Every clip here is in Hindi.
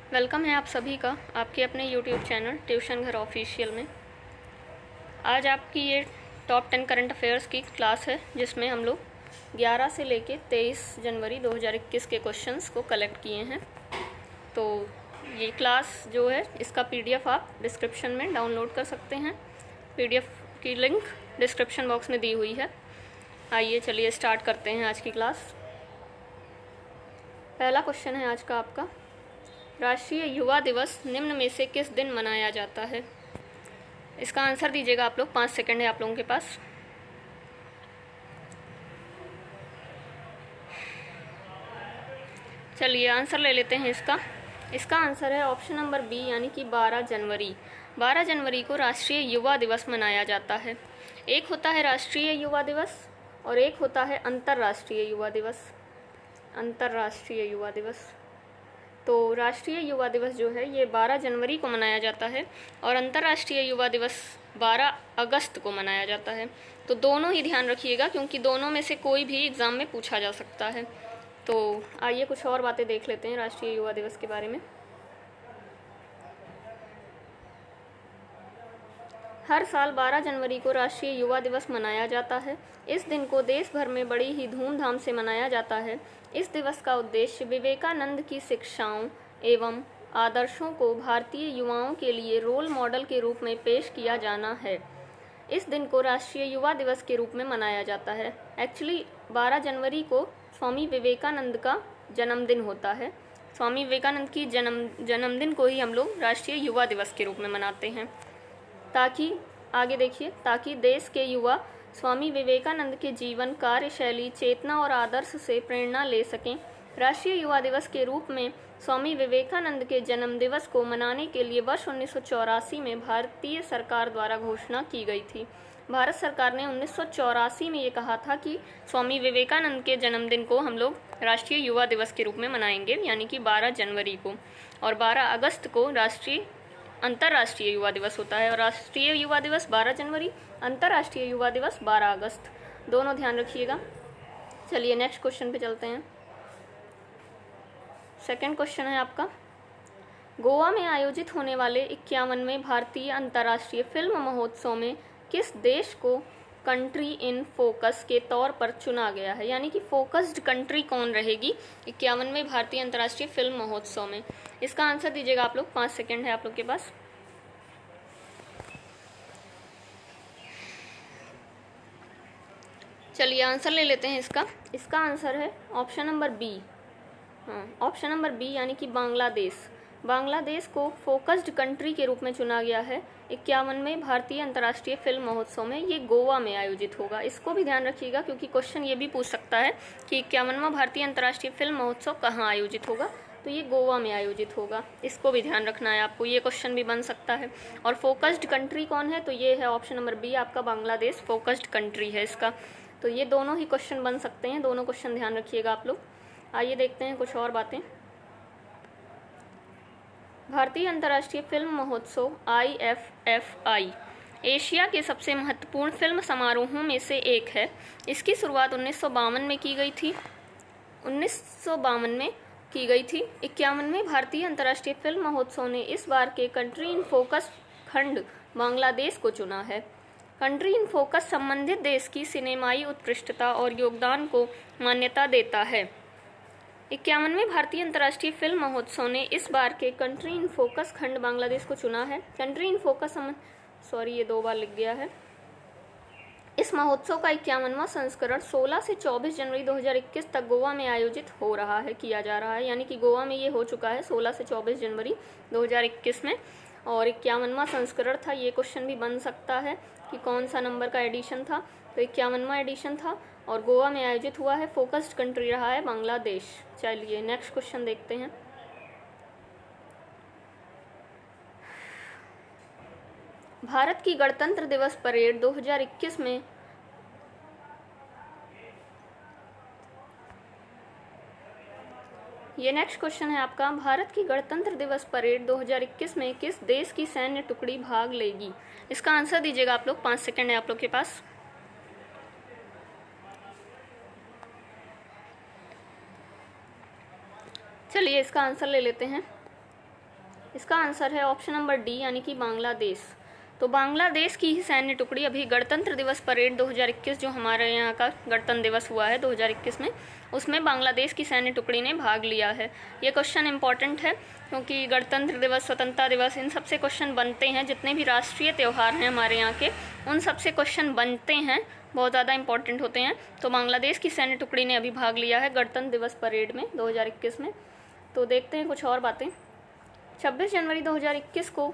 वेलकम है आप सभी का आपके अपने यूट्यूब चैनल ट्यूशन घर ऑफिशियल में। आज आपकी ये टॉप 10 करंट अफेयर्स की क्लास है, जिसमें हम लोग 11 से लेके 23 जनवरी 2021 के क्वेश्चंस को कलेक्ट किए हैं। तो ये क्लास जो है, इसका पीडीएफ आप डिस्क्रिप्शन में डाउनलोड कर सकते हैं। पीडीएफ की लिंक डिस्क्रिप्शन बॉक्स में दी हुई है। आइए चलिए स्टार्ट करते हैं आज की क्लास। पहला क्वेश्चन है आज का आपका, राष्ट्रीय युवा दिवस निम्न में से किस दिन मनाया जाता है? इसका आंसर दीजिएगा आप लोग। 5 सेकंड है आप लोगों के पास। चलिए आंसर ले लेते हैं इसका। इसका आंसर है ऑप्शन नंबर बी, यानी कि 12 जनवरी। 12 जनवरी को राष्ट्रीय युवा दिवस मनाया जाता है। एक होता है राष्ट्रीय युवा दिवस और एक होता है अंतर्राष्ट्रीय युवा दिवस। अंतर्राष्ट्रीय युवा दिवस। तो राष्ट्रीय युवा दिवस जो है ये 12 जनवरी को मनाया जाता है और अंतर्राष्ट्रीय युवा दिवस 12 अगस्त को मनाया जाता है। तो दोनों ही ध्यान रखिएगा, क्योंकि दोनों में से कोई भी एग्ज़ाम में पूछा जा सकता है। तो आइए कुछ और बातें देख लेते हैं राष्ट्रीय युवा दिवस के बारे में। हर साल 12 जनवरी को राष्ट्रीय युवा दिवस मनाया जाता है। इस दिन को देश भर में बड़ी ही धूमधाम से मनाया जाता है। इस दिवस का उद्देश्य विवेकानंद की शिक्षाओं एवं आदर्शों को भारतीय युवाओं के लिए रोल मॉडल के रूप में पेश किया जाना है। इस दिन को राष्ट्रीय युवा दिवस के रूप में मनाया जाता है। एक्चुअली 12 जनवरी को स्वामी विवेकानंद का जन्मदिन होता है। स्वामी विवेकानंद की जन्मदिन को ही हम लोग राष्ट्रीय युवा दिवस के रूप में मनाते हैं, ताकि आगे देखिए, ताकि देश के युवा स्वामी विवेकानंद के जीवन, कार्यशैली, चेतना और आदर्श से प्रेरणा ले सकें। राष्ट्रीय युवा दिवस के रूप में स्वामी विवेकानंद के जन्म दिवस को मनाने के लिए वर्ष 1984 में भारतीय सरकार द्वारा घोषणा की गई थी। भारत सरकार ने 1984 में ये कहा था कि स्वामी विवेकानंद के जन्मदिन को हम लोग राष्ट्रीय युवा दिवस के रूप में मनाएंगे, यानी कि 12 जनवरी को, और 12 अगस्त को अंतर्राष्ट्रीय युवा दिवस होता है। और राष्ट्रीय युवा दिवस 12 जनवरी, अंतर्राष्ट्रीय युवा दिवस 12 अगस्त, दोनों ध्यान रखिएगा। चलिए नेक्स्ट क्वेश्चन पे चलते हैं। सेकंड क्वेश्चन है आपका, गोवा में आयोजित होने वाले 51वें भारतीय अंतर्राष्ट्रीय फिल्म महोत्सव में किस देश को कंट्री इन फोकस के तौर पर चुना गया है? यानी कि फोकस्ड कंट्री कौन रहेगी 51वें भारतीय अंतर्राष्ट्रीय फिल्म महोत्सव में? इसका आंसर दीजिएगा आप लोग। 5 सेकंड है आप लोग के पास। चलिए आंसर ले लेते हैं इसका। इसका आंसर है option number B. Option number B, यानी कि बांग्लादेश। बांग्लादेश को फोकस्ड कंट्री के रूप में चुना गया है 51वें भारतीय अंतर्राष्ट्रीय फिल्म महोत्सव में। ये गोवा में आयोजित होगा। इसको भी ध्यान रखिएगा, क्योंकि क्वेश्चन ये भी पूछ सकता है कि 51वां भारतीय अंतर्राष्ट्रीय फिल्म महोत्सव कहाँ आयोजित होगा, तो ये गोवा में आयोजित होगा। इसको भी ध्यान रखना है आपको, ये क्वेश्चन भी बन सकता है। और फोकस्ड कंट्री कौन है, तो ये है ऑप्शन नंबर बी आपका, बांग्लादेश फोकस्ड कंट्री है इसका। तो ये दोनों ही क्वेश्चन बन सकते हैं, दोनों क्वेश्चन ध्यान रखिएगा आप लोग। आइए देखते हैं कुछ और बातें। भारतीय अंतर्राष्ट्रीय फिल्म महोत्सव IFFI एशिया के सबसे महत्वपूर्ण फिल्म समारोहों में से एक है। इसकी शुरुआत 1952 में की गई थी। 1952 में की गई थी। 51वें भारतीय अंतर्राष्ट्रीय फिल्म महोत्सव ने इस बार के कंट्री इन फोकस खंड बांग्लादेश को चुना है। कंट्री इन फोकस संबंधित देश की सिनेमाई उत्कृष्टता और योगदान को मान्यता देता है। 51वें भारतीय अंतर्राष्ट्रीय फिल्म महोत्सव ने इस बार के कंट्री इन फोकस खंड बांग्लादेश को चुना है। कंट्री इन फोकस ये 2 बार लिख गया है। इस महोत्सव का 51वां संस्करण 16 से 24 जनवरी 2021 तक गोवा में आयोजित हो रहा है, किया जा रहा है। यानी कि गोवा में ये हो चुका है 16 से 24 जनवरी 2021 में, और 51वां संस्करण था। ये क्वेश्चन भी बन सकता है कि कौन सा नंबर का एडिशन था, तो 51वां एडिशन था और गोवा में आयोजित हुआ है। फोकस्ड कंट्री रहा है बांग्लादेश। चलिए नेक्स्ट क्वेश्चन देखते हैं। भारत की गणतंत्र दिवस परेड 2021 में ये नेक्स्ट क्वेश्चन है आपका, भारत की गणतंत्र दिवस परेड 2021 में किस देश की सैन्य टुकड़ी भाग लेगी? इसका आंसर दीजिएगा आप लोग। 5 सेकंड है आप लोग के पास। चलिए इसका आंसर ले लेते हैं। इसका आंसर है ऑप्शन नंबर डी यानी कि बांग्लादेश। तो बांग्लादेश की ही सैन्य टुकड़ी अभी गणतंत्र दिवस परेड 2021 जो हमारे यहाँ का गणतंत्र दिवस हुआ है 2021 में, उसमें बांग्लादेश की सैन्य टुकड़ी ने भाग लिया है। ये क्वेश्चन इंपॉर्टेंट है क्योंकि गणतंत्र दिवस, स्वतंत्रता दिवस, इन सबसे क्वेश्चन बनते हैं। जितने भी राष्ट्रीय त्यौहार हैं हमारे यहाँ के, उन सबसे क्वेश्चन बनते हैं, बहुत ज़्यादा इंपॉर्टेंट होते हैं। तो बांग्लादेश की सैन्य टुकड़ी ने अभी भाग लिया है गणतंत्र दिवस परेड में 2021 में। तो देखते हैं कुछ और बातें। 26 जनवरी 2021 को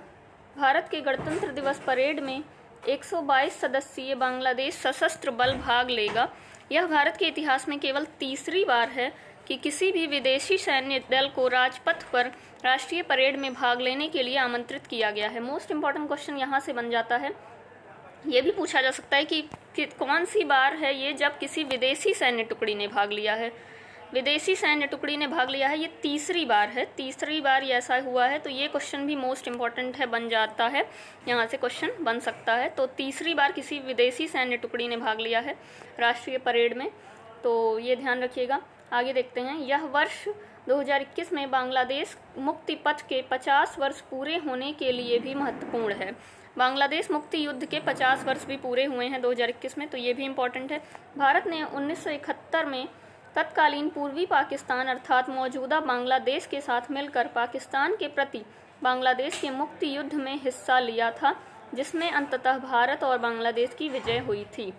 भारत के गणतंत्र दिवस परेड में 122 सदस्यीय बांग्लादेश सशस्त्र बल भाग लेगा। यह भारत के इतिहास में केवल तीसरी बार है कि किसी भी विदेशी सैन्य दल को राजपथ पर राष्ट्रीय परेड में भाग लेने के लिए आमंत्रित किया गया है। मोस्ट इंपॉर्टेंट क्वेश्चन यहाँ से बन जाता है। ये भी पूछा जा सकता है कि कौन सी बार है ये जब किसी विदेशी सैन्य टुकड़ी ने भाग लिया है। विदेशी सैन्य टुकड़ी ने भाग लिया है, ये तीसरी बार है। तीसरी बार ये ऐसा हुआ है, तो ये क्वेश्चन भी मोस्ट इंपॉर्टेंट है, बन जाता है, यहाँ से क्वेश्चन बन सकता है। तो तीसरी बार किसी विदेशी सैन्य टुकड़ी ने भाग लिया है राष्ट्रीय परेड में, तो ये ध्यान रखिएगा। आगे देखते हैं। यह वर्ष 2021 में बांग्लादेश मुक्ति पथ के 50 वर्ष पूरे होने के लिए भी महत्वपूर्ण है। बांग्लादेश मुक्ति युद्ध के 50 वर्ष भी पूरे हुए हैं 2021 में, तो ये भी इम्पोर्टेंट है। भारत ने 1971 में तत्कालीन पूर्वी पाकिस्तान अर्थात मौजूदा बांग्लादेश के साथ मिलकर पाकिस्तान के प्रति बांग्लादेश के मुक्ति युद्ध में हिस्सा लिया था, जिसमें अंततः भारत और बांग्लादेश की विजय हुई थी।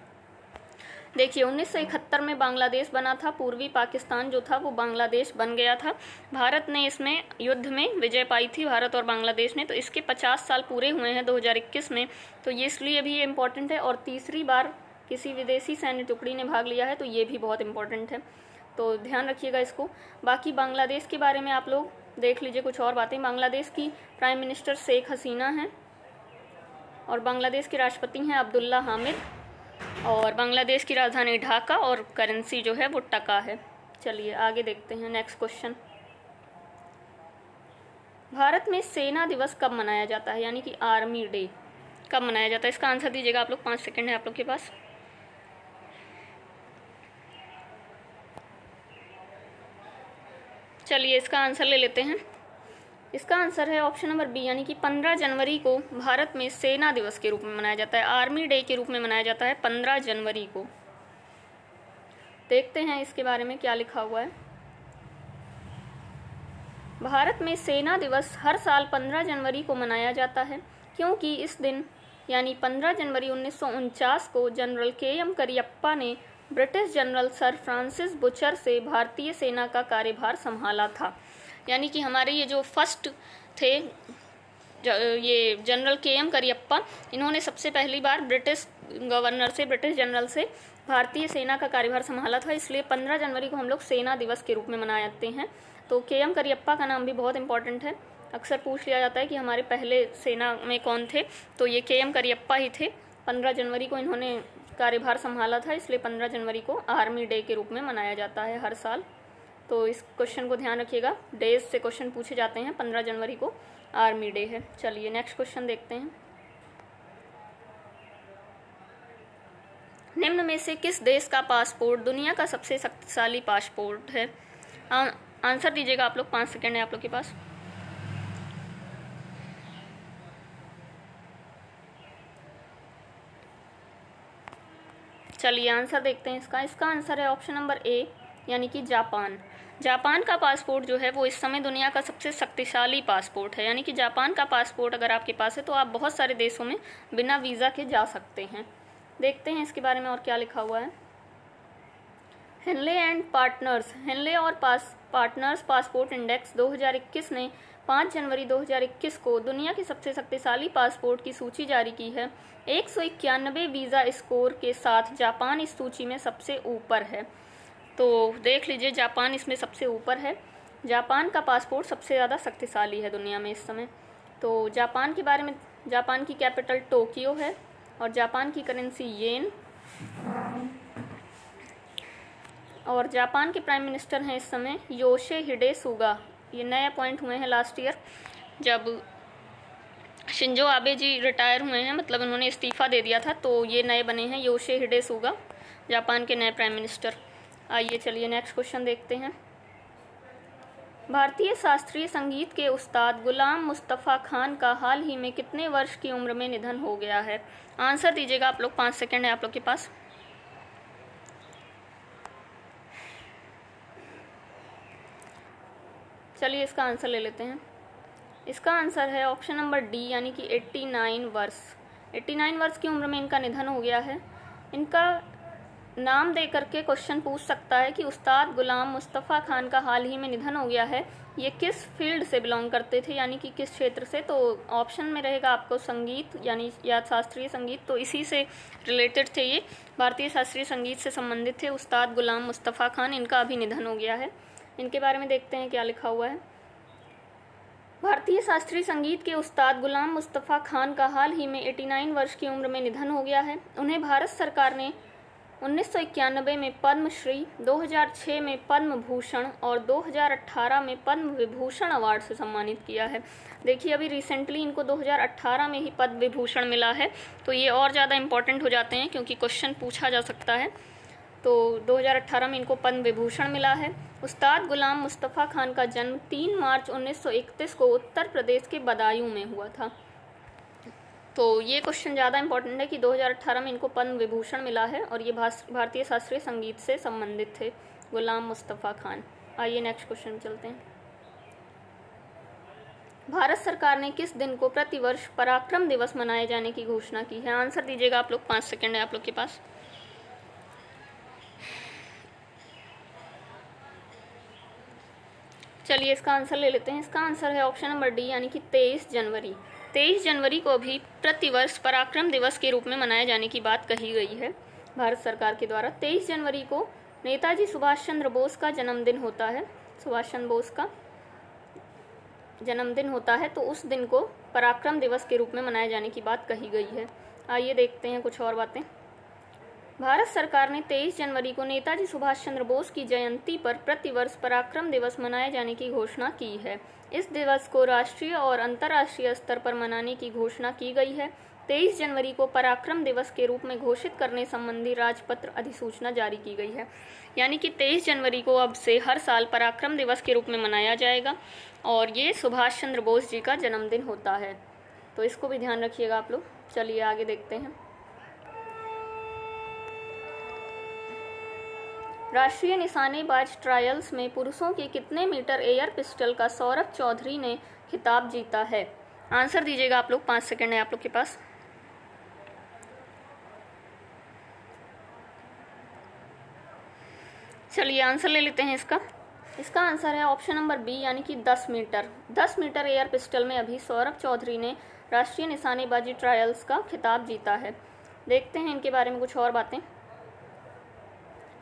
देखिए 1971 में बांग्लादेश बना था, पूर्वी पाकिस्तान जो था वो बांग्लादेश बन गया था। भारत ने इसमें युद्ध में विजय पाई थी, भारत और बांग्लादेश ने। तो इसके 50 साल पूरे हुए हैं 2021 में, तो ये इसलिए भी ये इम्पोर्टेंट है। और तीसरी बार किसी विदेशी सैन्य टुकड़ी ने भाग लिया है, तो ये भी बहुत इंपॉर्टेंट है, तो ध्यान रखिएगा इसको। बाकी बांग्लादेश के बारे में आप लोग देख लीजिए कुछ और बातें। बांग्लादेश की प्राइम मिनिस्टर शेख हसीना हैं और बांग्लादेश के राष्ट्रपति हैं अब्दुल्ला हामिद, और बांग्लादेश की राजधानी ढाका और करेंसी जो है वो टका है। चलिए आगे देखते हैं नेक्स्ट क्वेश्चन। भारत में सेना दिवस कब मनाया जाता है, यानी कि आर्मी डे कब मनाया जाता है? इसका आंसर दीजिएगा आप लोग, 5 सेकंड है आप लोग के पास। चलिए इसका आंसर ले लेते हैं। इसका आंसर है ऑप्शन नंबर बी, यानी कि 15 जनवरी को भारत में सेना दिवस के रूप में मनाया जाता है, आर्मी डे के रूप में मनाया जाता है 15 जनवरी को। देखते हैं इसके बारे में क्या लिखा हुआ है। भारत में सेना दिवस हर साल 15 जनवरी को मनाया जाता है, क्योंकि इस दिन यानी 15 जनवरी 1949 को जनरल KM करियप्पा ने British general sir Francis butcher से भारतीय सेना का कार्यभार संभाला था। यानी कि हमारे ये जो फर्स्ट थे ये जनरल KM करियप्पा, इन्होंने सबसे पहली बार ब्रिटिश गवर्नर से, ब्रिटिश जनरल से भारतीय सेना का कार्यभार संभाला था। इसलिए 15 जनवरी को हम लोग सेना दिवस के रूप में मनाते हैं। तो KM करियप्पा का नाम भी बहुत इंपॉर्टेंट है, अक्सर पूछ लिया जाता है कि हमारे पहले सेना में कौन थे, तो ये KM करियप्पा ही थे। 15 जनवरी को इन्होंने कार्यभार संभाला था, इसलिए 15 जनवरी को आर्मी डे के रूप में मनाया जाता है हर साल। तो इस क्वेश्चन को ध्यान रखिएगा, डेज से क्वेश्चन पूछे जाते हैं, 15 जनवरी को आर्मी डे है। चलिए नेक्स्ट क्वेश्चन देखते हैं। निम्न में से किस देश का पासपोर्ट दुनिया का सबसे शक्तिशाली पासपोर्ट है? आंसर दीजिएगा आप लोग, 5 सेकंड है आप लोग के पास। चलिए आंसर देखते हैं इसका। इसका आंसर है ऑप्शन नंबर ए, यानी कि जापान। जापान का पासपोर्ट जो है वो इस समय दुनिया का सबसे शक्तिशाली पासपोर्ट है। यानी कि जापान का पासपोर्ट अगर आपके पास है तो आप बहुत सारे देशों में बिना वीज़ा के जा सकते हैं। देखते हैं इसके बारे में और क्या लिखा हुआ है। हेनले एंड पार्टनर्स, हेनले और पार्टनर्स पासपोर्ट इंडेक्स 2021 ने 5 जनवरी 2021 को दुनिया के सबसे शक्तिशाली पासपोर्ट की सूची जारी की है। 191 वीज़ा स्कोर के साथ जापान इस सूची में सबसे ऊपर है। तो देख लीजिए जापान इसमें सबसे ऊपर है। जापान का पासपोर्ट सबसे ज़्यादा शक्तिशाली है दुनिया में इस समय। तो जापान के बारे में, जापान की कैपिटल टोक्यो है और जापान की करेंसी येन, और जापान के प्राइम मिनिस्टर हैं इस समय योशिहिडे सुगा। ये नए अपॉइंट हुए हैं लास्ट ईयर, जब शिंजो आबे जी रिटायर हुए हैं, मतलब उन्होंने इस्तीफा दे दिया था, तो ये नए बने हैं योशिहिडे सुगा, जापान के नए प्राइम मिनिस्टर। आइए चलिए नेक्स्ट क्वेश्चन देखते हैं। भारतीय शास्त्रीय संगीत के उस्ताद गुलाम मुस्तफ़ा खान का हाल ही में कितने वर्ष की उम्र में निधन हो गया है? आंसर दीजिएगा आप लोग, 5 सेकंड है आप लोग के पास। चलिए इसका आंसर ले लेते हैं। इसका आंसर है ऑप्शन नंबर डी, यानी कि 89 वर्ष। 89 वर्ष की उम्र में इनका निधन हो गया है। इनका नाम दे करके क्वेश्चन पूछ सकता है कि उस्ताद गुलाम मुस्तफ़ा खान का हाल ही में निधन हो गया है, ये किस फील्ड से बिलोंग करते थे, यानी कि किस क्षेत्र से। तो ऑप्शन में रहेगा आपको संगीत, यानी या शास्त्रीय संगीत, तो इसी से रिलेटेड थे ये, भारतीय शास्त्रीय संगीत से संबंधित थे उस्ताद गुलाम मुस्तफ़ा खान। इनका अभी निधन हो गया है। इनके बारे में देखते हैं क्या लिखा हुआ है। भारतीय शास्त्रीय संगीत के उस्ताद गुलाम मुस्तफ़ा खान का हाल ही में 89 वर्ष की उम्र में निधन हो गया है। उन्हें भारत सरकार ने 1991 में पद्मश्री, 2006 में पद्म भूषण और 2018 में पद्म विभूषण अवार्ड से सम्मानित किया है। देखिए अभी रिसेंटली इनको 2018 में ही पद्म विभूषण मिला है, तो ये और ज़्यादा इम्पोर्टेंट हो जाते हैं क्योंकि क्वेश्चन पूछा जा सकता है। तो 2018 में इनको पद्म विभूषण मिला है। उस्ताद गुलाम मुस्तफ़ा खान का जन्म 3 मार्च 1931 को उत्तर प्रदेश के बदायूं में हुआ था। तो ये क्वेश्चन ज़्यादा इंपॉर्टेंट है कि 2018 में इनको पद्म विभूषण मिला है और ये भारतीय शास्त्रीय संगीत से संबंधित थे गुलाम मुस्तफ़ा खान। आइए नेक्स्ट क्वेश्चन में चलते हैं। भारत सरकार ने किस दिन को प्रतिवर्ष पराक्रम दिवस मनाए जाने की घोषणा की है? आंसर दीजिएगा आप लोग, 5 सेकंड है आप लोग के पास। चलिए इसका आंसर ले लेते हैं। इसका आंसर है ऑप्शन नंबर डी, यानी कि 23 जनवरी। 23 जनवरी को भी प्रतिवर्ष पराक्रम दिवस के रूप में मनाए जाने की बात कही गई है भारत सरकार के द्वारा। 23 जनवरी को नेताजी सुभाष चंद्र बोस का जन्मदिन होता है। सुभाष चंद्र बोस का जन्मदिन होता है, तो उस दिन को पराक्रम दिवस के रूप में मनाए जाने की बात कही गई है। आइए देखते हैं कुछ और बातें। भारत सरकार ने 23 जनवरी को नेताजी सुभाष चंद्र बोस की जयंती पर प्रतिवर्ष पराक्रम दिवस मनाए जाने की घोषणा की है। इस दिवस को राष्ट्रीय और अंतर्राष्ट्रीय स्तर पर मनाने की घोषणा की गई है। 23 जनवरी को पराक्रम दिवस के रूप में घोषित करने संबंधी राजपत्र अधिसूचना जारी की गई है। यानी कि 23 जनवरी को अब से हर साल पराक्रम दिवस के रूप में मनाया जाएगा और ये सुभाष चंद्र बोस जी का जन्मदिन होता है, तो इसको भी ध्यान रखिएगा आप लोग। चलिए आगे देखते हैं। राष्ट्रीय निशानेबाज ट्रायल्स में पुरुषों के कितने मीटर एयर पिस्टल का सौरभ चौधरी ने खिताब जीता है? आंसर दीजिएगा आप लोग, 5 सेकंड है आप लोग के पास। चलिए आंसर ले लेते हैं इसका। इसका आंसर है ऑप्शन नंबर बी, यानी कि 10 मीटर। 10 मीटर एयर पिस्टल में अभी सौरभ चौधरी ने राष्ट्रीय निशानेबाजी ट्रायल्स का खिताब जीता है। देखते हैं इनके बारे में कुछ और बातें।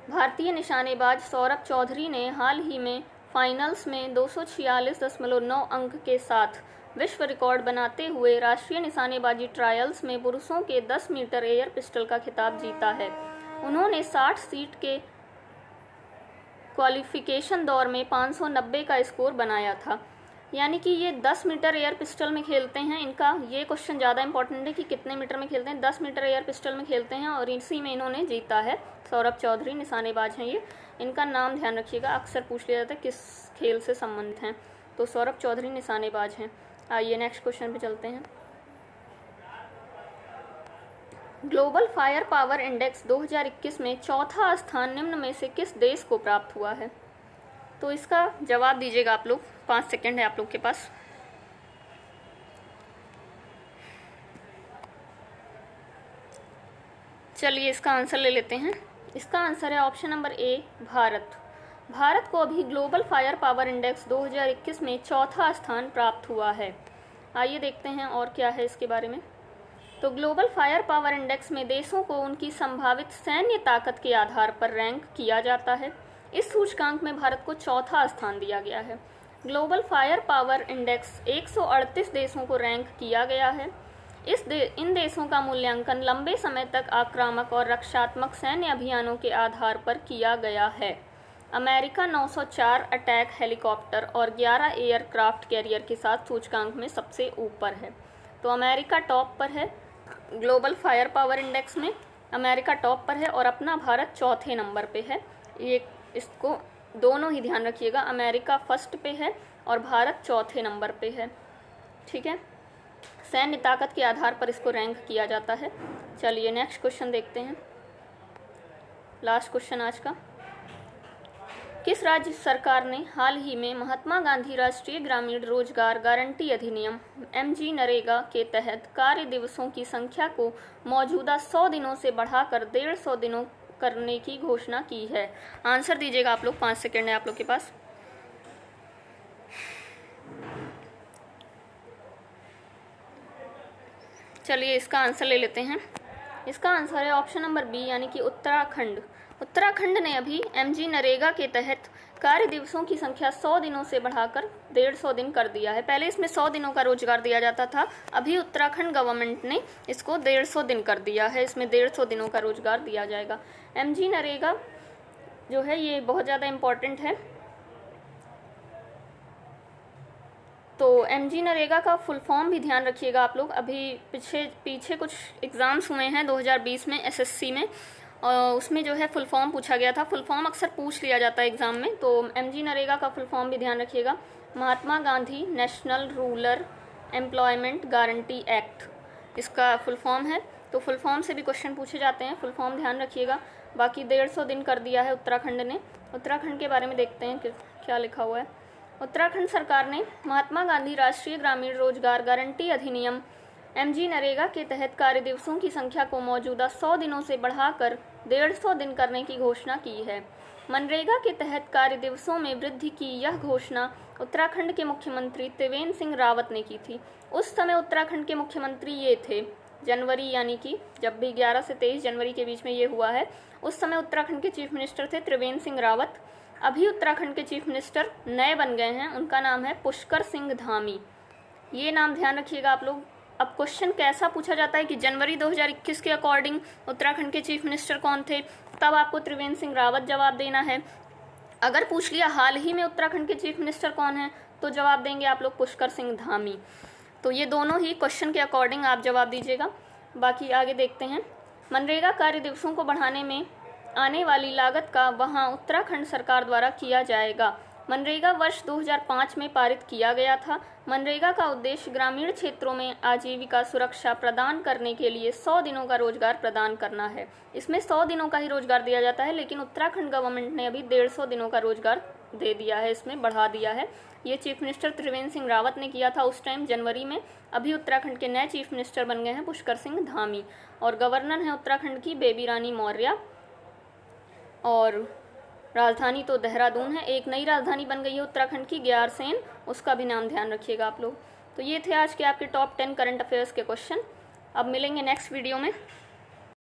भारतीय निशानेबाज सौरभ चौधरी ने हाल ही में फाइनल्स में 246.9 अंक के साथ विश्व रिकॉर्ड बनाते हुए राष्ट्रीय निशानेबाजी ट्रायल्स में पुरुषों के 10 मीटर एयर पिस्टल का खिताब जीता है। उन्होंने 60 सीट के क्वालिफिकेशन दौर में 590 का स्कोर बनाया था। यानी कि ये 10 मीटर एयर पिस्टल में खेलते हैं। इनका ये क्वेश्चन ज़्यादा इंपॉर्टेंट है कि कितने मीटर में खेलते हैं। 10 मीटर एयर पिस्टल में खेलते हैं और इसी में इन्होंने जीता है। सौरभ चौधरी निशानेबाज हैं ये। इनका नाम ध्यान रखिएगा, अक्सर पूछ लिया जाता है किस खेल से संबंधित हैं, तो सौरभ चौधरी निशानेबाज हैं। आइए नेक्स्ट क्वेश्चन पे चलते हैं। ग्लोबल फायर पावर इंडेक्स 2021 में चौथा स्थान निम्न में से किस देश को प्राप्त हुआ है? तो इसका जवाब दीजिएगा आप लोग, 5 सेकंड है आप लोग के पास। चलिए इसका आंसर ले लेते हैं। इसका आंसर है option number A, Bharat. Bharat को अभी ग्लोबल फायर पावर इंडेक्स 2021 में चौथा स्थान प्राप्त हुआ है। आइए देखते हैं और क्या है इसके बारे में। तो ग्लोबल फायर पावर इंडेक्स में देशों को उनकी संभावित सैन्य ताकत के आधार पर रैंक किया जाता है। इस सूचकांक में भारत को चौथा स्थान दिया गया है। ग्लोबल फायर पावर इंडेक्स 138 देशों को रैंक किया गया है। इन देशों का मूल्यांकन लंबे समय तक आक्रामक और रक्षात्मक सैन्य अभियानों के आधार पर किया गया है। अमेरिका 904 अटैक हेलीकॉप्टर और 11 एयरक्राफ्ट कैरियर के साथ सूचकांक में सबसे ऊपर है। तो अमेरिका टॉप पर है ग्लोबल फायर पावर इंडेक्स में। अमेरिका टॉप पर है और अपना भारत चौथे नंबर पे है। ये इसको दोनों ही ध्यान रखिएगा, अमेरिका फर्स्ट पे है और भारत चौथे नंबर पे है। ठीक है, सैन्य ताकत के आधार पर इसको रैंक किया जाता है। चलिए नेक्स्ट क्वेश्चन देखते हैं, लास्ट क्वेश्चन आज का। किस राज्य सरकार ने हाल ही में महात्मा गांधी राष्ट्रीय ग्रामीण रोजगार गारंटी अधिनियम MG नरेगा के तहत कार्य दिवसों की संख्या को मौजूदा 100 दिनों से बढ़ाकर 150 दिनों करने की घोषणा की है? आंसर दीजिएगा आप लोग, 5 सेकंड है आप लोग के पास। चलिए इसका आंसर ले लेते हैं। इसका आंसर है ऑप्शन नंबर बी, यानी कि उत्तराखंड। उत्तराखंड ने अभी MG नरेगा के तहत कार्य दिवसों की संख्या 100 दिनों से बढ़ाकर 150 दिन कर दिया है। पहले इसमें 100 दिनों का रोजगार दिया जाता था, अभी उत्तराखंड गवर्नमेंट ने इसको 150 दिन कर दिया है। इसमें 150 दिनों का रोजगार दिया जाएगा। MG नरेगा जो है ये बहुत ज़्यादा इम्पोर्टेंट है। तो MG नरेगा का फुल फॉर्म भी ध्यान रखिएगा आप लोग। अभी पीछे कुछ एग्ज़ाम्स हुए हैं 2020 में SSC में, और उसमें जो है फुल फॉर्म पूछा गया था। फुल फॉर्म अक्सर पूछ लिया जाता है एग्ज़ाम में, तो MG नरेगा का फुल फॉर्म भी ध्यान रखिएगा। Mahatma Gandhi National Rural Employment Guarantee Act इसका फुल फॉर्म है। तो फुल फॉर्म से भी क्वेश्चन पूछे जाते हैं, फुल फॉर्म ध्यान रखिएगा। बाकी 150 दिन कर दिया है उत्तराखंड ने। उत्तराखंड के बारे में देखते हैं कि क्या लिखा हुआ है। उत्तराखंड सरकार ने महात्मा गांधी राष्ट्रीय ग्रामीण रोजगार गारंटी अधिनियम MG नरेगा के तहत कार्य दिवसों की संख्या को मौजूदा 100 दिनों से बढ़ाकर 150 दिन करने की घोषणा की है। मनरेगा के तहत कार्य दिवसों में वृद्धि की यह घोषणा उत्तराखंड के मुख्यमंत्री त्रिवेंद्र सिंह रावत ने की थी। उस समय उत्तराखंड के मुख्यमंत्री ये थे, जनवरी यानी कि जब भी 11 से 23 जनवरी के बीच में ये हुआ है, उस समय उत्तराखंड के चीफ मिनिस्टर थे त्रिवेंद्र सिंह रावत। अभी उत्तराखंड के चीफ मिनिस्टर नए बन गए हैं, उनका नाम है पुष्कर सिंह धामी। ये नाम ध्यान रखिएगा आप लोग। अब क्वेश्चन कैसा पूछा जाता है कि जनवरी 2021 के अकॉर्डिंग उत्तराखंड के चीफ मिनिस्टर कौन थे, तब आपको त्रिवेंद्र सिंह रावत जवाब देना है। अगर पूछ लिया हाल ही में उत्तराखंड के चीफ मिनिस्टर कौन है, तो जवाब देंगे आप लोग पुष्कर सिंह धामी। तो ये दोनों ही क्वेश्चन के अकॉर्डिंग आप जवाब दीजिएगा। बाकी आगे देखते हैं। मनरेगा कार्य दिवसों को बढ़ाने में आने वाली लागत का वहाँ उत्तराखंड सरकार द्वारा किया जाएगा। मनरेगा वर्ष 2005 में पारित किया गया था। मनरेगा का उद्देश्य ग्रामीण क्षेत्रों में आजीविका सुरक्षा प्रदान करने के लिए 100 दिनों का रोजगार प्रदान करना है। इसमें 100 दिनों का ही रोजगार दिया जाता है, लेकिन उत्तराखंड गवर्नमेंट ने अभी 150 दिनों का रोजगार दे दिया है, इसमें बढ़ा दिया है। ये चीफ मिनिस्टर त्रिवेंद्र सिंह रावत ने किया था उस टाइम जनवरी में। अभी उत्तराखंड के नए चीफ मिनिस्टर बन गए हैं पुष्कर सिंह धामी, और गवर्नर है उत्तराखंड की बेबी रानी मौर्य, और राजधानी तो देहरादून है। एक नई राजधानी बन गई है उत्तराखंड की, ग्यारसेन, उसका भी नाम ध्यान रखिएगा आप लोग। तो ये थे आज के आपके टॉप 10 करंट अफेयर्स के क्वेश्चन। अब मिलेंगे नेक्स्ट वीडियो में।